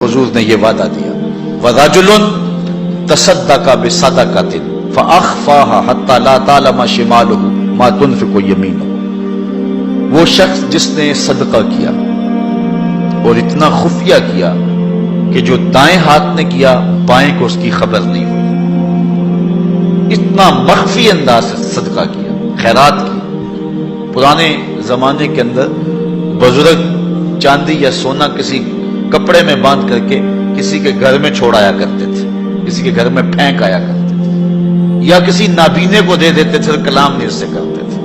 हुजूर ने ये वादा दिया, वरजुलुन तसद्दक़ बिसदक़तिन फ़अख़फ़ाहा हत्ता ला तालमा शिमालुहु मा तुनफ़िक़ु यमीनुहु। वो शख्स जिसने सदका किया और इतना खुफिया किया कि जो दाएं हाथ ने किया बाएं को उसकी खबर नहीं हुई, इतना मख्फी अंदाज से सदका किया, खैरात की। पुराने जमाने के अंदर बुजुर्ग चांदी या सोना किसी कपड़े में बांध करके किसी के घर में छोड़ आया करते थे, किसी के घर में फेंक आया करते थे, या किसी नाबीने को दे देते थे, कलाम नीर से करते थे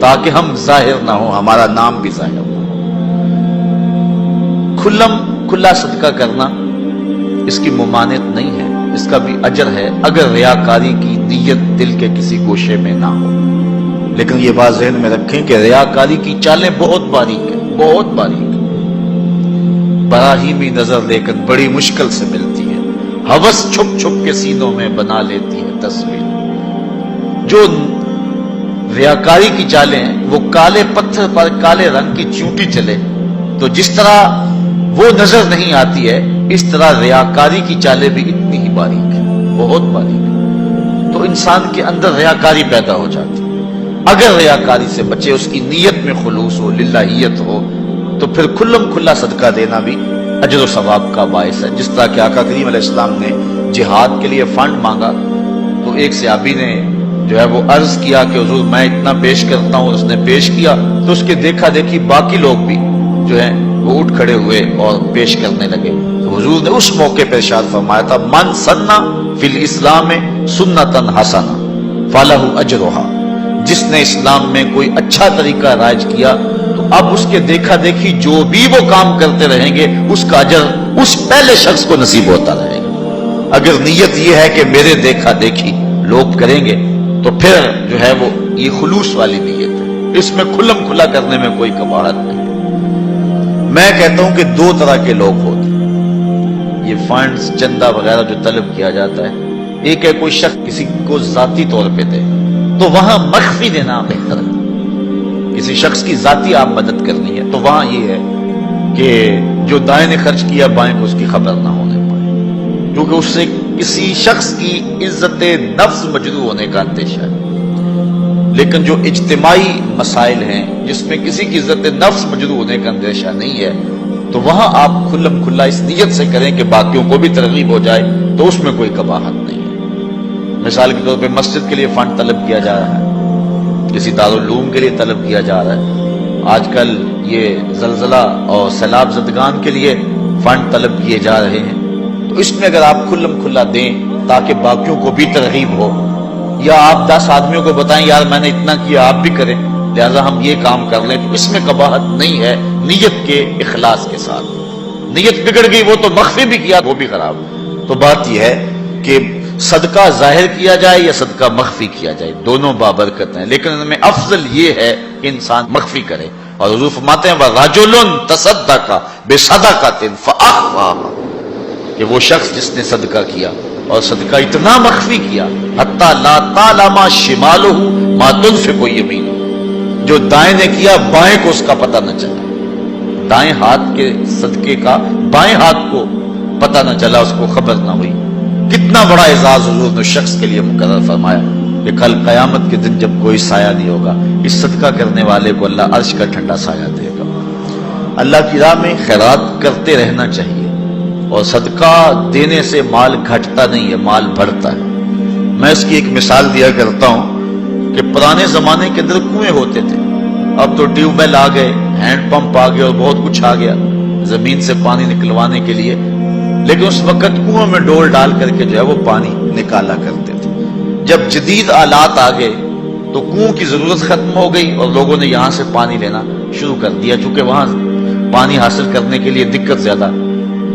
ताकि हम जाहिर ना हो, हमारा नाम भी जाहिर ना हो। खुल्लम खुला सदका करना इसकी मुमानियत नहीं है, इसका भी अजर है अगर रियाकारी की नीयत दिल के किसी गोशे में ना हो। लेकिन ये बात ज़हन में रखें कि रियाकारी की चालें बहुत बारीक है, बहुत बारीक, बराहीमी नजर लेकर बड़ी मुश्किल से मिलती है। हवस छुप छुप के सीनों में बना लेती है तस्वीर। जो रियाकारी की चालें हैं वो काले पत्थर पर काले रंग की चींटी चले तो जिस तरह वो नजर नहीं आती है, इस तरह रियाकारी की चालें भी इतनी ही बारीक है, बहुत बारीक। तो इंसान के अंदर रियाकारी पैदा हो जाती है। अगर रियाकारी से बचे, उसकी नीयत में खुलूस हो, लिल्लाहियत हो, तो फिर खुल्लम खुल्ला सदका देना भी अजर व सवाब का बायस है। जिस तरह कि आका करीम अलैहिस्सलाम ने जिहाद के लिए फंड मांगा तो एक सहाबी ने जो है वो अर्ज किया कि हुजूर मैं इतना पेश करता हूं, उसने पेश किया तो उसके देखा देखी बाकी लोग भी जो है वो उठ खड़े हुए और पेश करने लगे। तो हुजूर ने उस मौके पर इरशाद फरमाया था, मन सन्ना फिल इस्लाम सुन्नतन हसना फलहु अजरुहा। जिसने इस्लाम में कोई अच्छा तरीका राइज किया तो अब उसके देखा देखी जो भी वो काम करते रहेंगे उसका अजर उस पहले शख्स को नसीब होता रहेगा। अगर नीयत ये है कि मेरे देखा देखी लोग करेंगे तो फिर जो है वो ये खुलूस वाली नीयत है, इसमें खुल्लम खुला करने में कोई कबाहत नहीं। मैं कहता हूं कि दो तरह के लोग होते हैं, ये फंड्स चंदा वगैरह जो तलब किया जाता है। एक है कोई शख्स किसी को जाती तौर पे दे तो वहां मख्फी देना बेहतर है। किसी शख्स की जाती आप मदद करनी है तो वहां ये है कि जो दाएं ने खर्च किया बाएं को उसकी खबर ना होने पाए, क्योंकि उससे किसी शख्स की इज्जत नफ्स मजरू होने का अंदेशा है। लेकिन जो इज्तिमाई मसाइल हैं जिसमें किसी की इज्जत नफ्स मजरू होने का अंदेशा नहीं है तो वहां आप खुल्लम खुल्ला इस नीयत से करें कि बाकियों को भी तरगीब हो जाए, तो उसमें कोई कबाहत नहीं है। मिसाल के तौर पे मस्जिद के लिए फंड तलब किया जा रहा है, किसी दारुल उलूम के लिए तलब किया जा रहा है, आजकल ये जलजला और सैलाब ज़दगान के लिए फंड तलब किए जा रहे हैं, तो इसमें अगर आप खुल्लम खुल्ला दें ताकि बाकियों को भी तरगीब हो, या आप 10 आदमियों को बताएं यार मैंने इतना किया आप भी करें लिहाजा हम ये काम कर लें, तो इसमें कबाहत नहीं है नीयत के इखलास के साथ। नीयत बिगड़ गई वो तो मख्फी भी किया वो भी खराब। तो बात यह है कि सदका जाहिर किया जाए या सदका मख्फी किया जाए, दोनों बाबरकत हैं, लेकिन इनमें अफजल ये है कि इंसान मख्फी करे। और हुजूर फरमाते हैं वरजुलुन तसद्दक़ बिसदक़तिन फ़अख़फ़ाहा, कि वो शख्स जिसने सदका किया और सदका इतना मख्फी किया हत्ता ला तालमा शिमालुहु मा तुनफ़िक़ु यमीनुहु, जो दाएं ने किया बाएं को उसका पता न चला, दाएं हाथ के सदके का बाएं हाथ को पता न चला, उसको खबर न हुई। कितना बड़ा एजाज हुजूर ने शख्स के लिए मुकर्रर फरमाया कि कल कयामत के दिन जब कोई साया नहीं होगा, इस सदका करने वाले को अल्लाह अर्श का ठंडा साया देगा। अल्लाह की राह में खैरात करते रहना चाहिए, और सदका देने से माल घटता नहीं है, माल बढ़ता है। मैं इसकी एक मिसाल दिया करता हूं कि पुराने जमाने के अंदर कुएं होते थे, अब तो ट्यूबवेल आ गए, हैंड पंप आ गए और बहुत कुछ आ गया जमीन से पानी निकलवाने के लिए। लेकिन उस वक्त कुआं में डोल डाल करके जो है वो पानी निकाला करते थे। जब जदीद आलात आ गए तो कुओं की जरूरत खत्म हो गई और लोगों ने यहां से पानी लेना शुरू कर दिया, चूंकि वहां पानी हासिल करने के लिए दिक्कत ज्यादा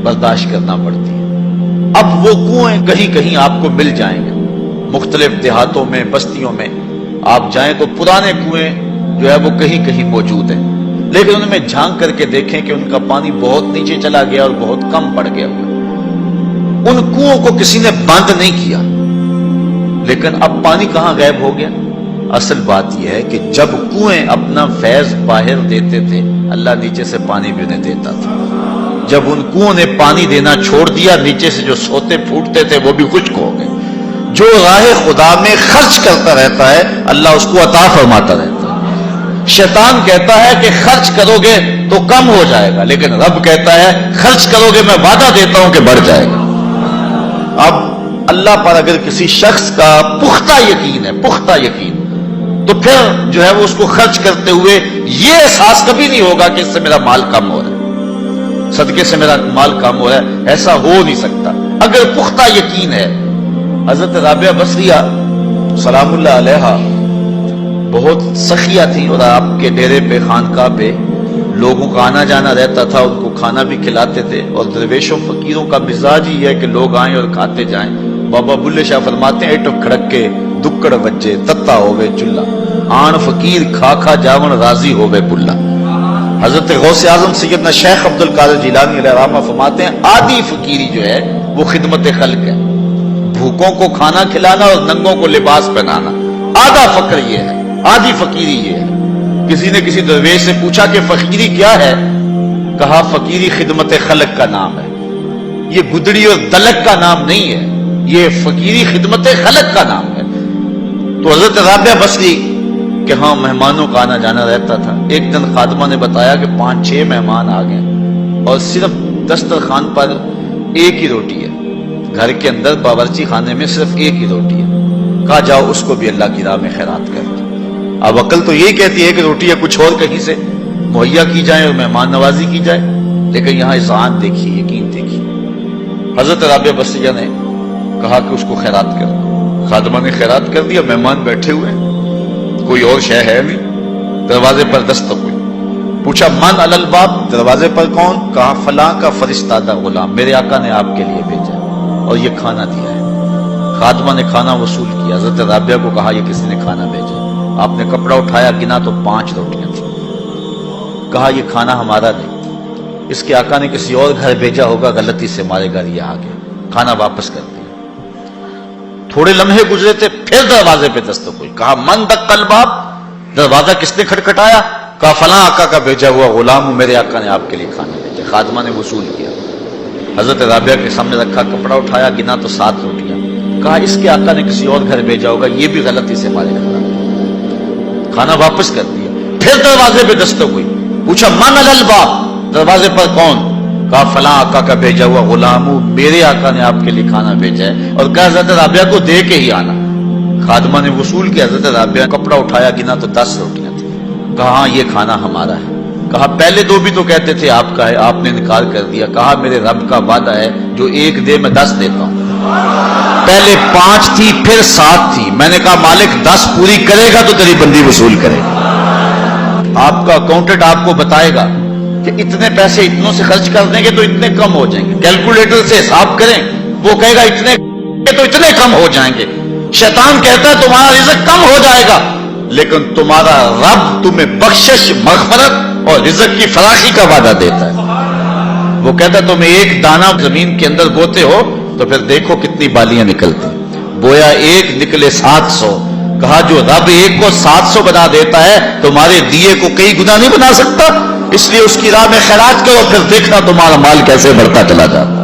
बर्दाश्त करना पड़ती है। अब वो कुएं कहीं कहीं आपको मिल जाएंगे, मुख्तलिफ देहातों में बस्तियों में आप जाएं तो पुराने कुएं जो है वो कहीं कहीं मौजूद हैं, लेकिन उनमें झांक करके देखें कि उनका पानी बहुत नीचे चला गया और बहुत कम पड़ गया हुआ। उन कुओं को किसी ने बंद नहीं किया, लेकिन अब पानी कहां गायब हो गया? असल बात यह है कि जब कुएं अपना फैज बाहर देते थे अल्लाह नीचे से पानी भी उन्हें देता था। جب ان کنووں نے پانی دینا چھوڑ دیا، نیچے سے جو سوتے پھوٹتے تھے وہ بھی خشک ہو گئے۔ جو راہ خدا میں خرچ کرتا رہتا ہے اللہ اس کو عطا فرماتا رہتا ہے۔ شیطان کہتا ہے کہ خرچ کرو گے تو کم ہو جائے گا، لیکن رب کہتا ہے خرچ کرو گے میں وعدہ دیتا ہوں کہ بڑھ جائے گا۔ اب اللہ پر اگر کسی شخص کا پختہ یقین ہے، پختہ یقین، تو پھر جو ہے وہ اس کو خرچ کرتے ہوئے یہ احساس کبھی نہیں ہوگا کہ اس سے میرا مال کم ہو رہا ہے، صدقے سے میرا مال کم ہو رہا ہے، ایسا ہو نہیں سکتا اگر پختہ یقین ہے۔ حضرت رابعہ بصریہ سلام اللہ علیہا بہت سخیہ تھی، اور آپ کے ڈیرے پہ خانقاہ پہ لوگوں کا آنا جانا رہتا تھا، ان کو کھانا بھی کھلاتے تھے، اور درویشوں فقیروں کا مزاج ہی ہے کہ لوگ آئیں اور کھاتے جائیں۔ بابا بلے شاہ فرماتے ہیں ایٹو کھڑک کے دکڑ وجے تتا ہوئے چلا، آن فقیر کھا کھا جاون راضی ہوئے بلا۔ حضرت غوث اعظم سیدنا شیخ عبد القادر جیلانی علیہ رحمہ فرماتے ہیں آدھی فقیری جو ہے وہ خدمت خلق ہے، بھوکوں کو کھانا کھلانا اور ننگوں کو لباس پہنانا، آدھا فقر یہ ہے، آدھی فقیری یہ ہے۔ کسی نے کسی درویش سے پوچھا کہ فقیری کیا ہے؟ کہا فقیری خدمت خلق کا نام ہے، یہ گدڑی اور دلک کا نام نہیں ہے، یہ فقیری خدمت خلق کا نام ہے۔ تو حضرت رابعہ بصری کہ ہاں مہمانوں کا آنا جانا رہتا تھا۔ ایک دن خادمہ نے بتایا کہ 5-6 مہمان آ گئے اور صرف دسترخوان پر ایک ہی روٹی ہے، گھر کے اندر باورچی خانے میں صرف ایک ہی روٹی ہے۔ کہا جاؤ اس کو بھی اللہ کی راہ میں خیرات کر دو۔ اب عقل تو یہی کہتی ہے کہ روٹی ہے کچھ اور کہیں سے مہیا کی جائے اور مہمان نوازی کی جائے، لیکن یہاں اذعان دیکھیے، یقین دیکھیے۔ حضرت رابعہ بصریہ نے کہا کہ اس کو خیرات کر دو۔ خادمہ نے خیرات کر دیا، مہمان بیٹھے ہوئے، کوئی اور شے ہے نہیں۔ دروازے پر دستک ہوئی، پوچھا من علی الباب، دروازے پر کون؟ کہا فلاں کا فرستادہ غلام، میرے آقا نے آپ کے لیے بھیجا اور یہ کھانا دیا ہے۔ خادمہ نے کھانا وصول کیا، حضرت رابعہ کو کہا یہ کسی نے کھانا بھیجا۔ آپ نے کپڑا اٹھایا، گنا تو 5 روٹیاں تھیں۔ کہا یہ کھانا ہمارا نہیں، اس کے آقا نے کسی اور گھر بھیجا ہوگا، غلطی سے ہمارے گھر یہ آ گیا، کھانا واپس کر دیا۔ تھوڑے لمحے گزرے تھے، پھر دروازے پہ دستک ہوئی، کہا من دق الباب، دروازہ کس نے کھٹکھٹایا؟ کہا فلاں آقا کا بھیجا ہوا غلام ہوں، میرے آقا نے آپ کے لیے کھانا بھیجا۔ خادمہ نے وصول کیا، حضرت رابعہ کے سامنے رکھا، کپڑا اٹھایا، گنا تو 7 روٹیاں۔ کہا اس کے آقا نے کسی اور گھر بھیجا ہوگا، یہ بھی غلطی سے ہمارے گھر آ گیا، کھانا واپس کر دیا۔ پھر دروازے پہ دستک ہوئی، پوچھا من علی الباب، دروازے پر کون؟ کہا فلاں آقا کا بھیجا ہوا غلام ہوں، میرے آقا نے آپ کے لیے کھانا بھیجا ہے، اور کہا حضرت رابعہ کو دے کے ہی آنا۔ خادمہ نے وصول کیا، حضرت رابعہ کپڑا اٹھایا، گنا تو 10 روٹیاں تھیں۔ کہا ہاں یہ کھانا ہمارا ہے۔ کہا پہلے 2 بھی تو کہتے تھے آپ کا ہے، آپ نے انکار کر دیا۔ کہا میرے رب کا وعدہ ہے جو 1 دے میں 10 دیتا ہوں۔ پہلے 5 تھی، پھر 7 تھی، میں نے کہا مالک 10 پوری کرے گا تو تیری بندی وصول کرے گا۔ آپ کا اکاؤنٹنٹ آپ کو بتائے گا کہ اتنے پیسے اتنوں سے خرچ کر دیں گے تو اتنے کم ہو جائیں گے، کیلکولیٹر سے حساب کریں، وہ کہے گا اتنے تو اتنے کم ہو جائیں گے۔ شیطان کہتا ہے تمہارا رزق کم ہو جائے گا، لیکن تمہارا رب تمہیں بخشش، مغفرت اور رزق کی فراخی کا وعدہ دیتا ہے۔ وہ کہتا ہے تم 1 دانہ زمین کے اندر بوتے ہو تو پھر دیکھو کتنی بالیاں نکلتی، بویا 1 نکلے 700۔ کہا جو رب 1 کو 700 بنا دیتا ہے تمہارے دیے کو کئی گنا نہیں بنا سکتا، اس لیے اس کی راہ میں خیرات کرو، پھر دیکھنا تمہارا مال کیسے بڑھتا چلا جاتا۔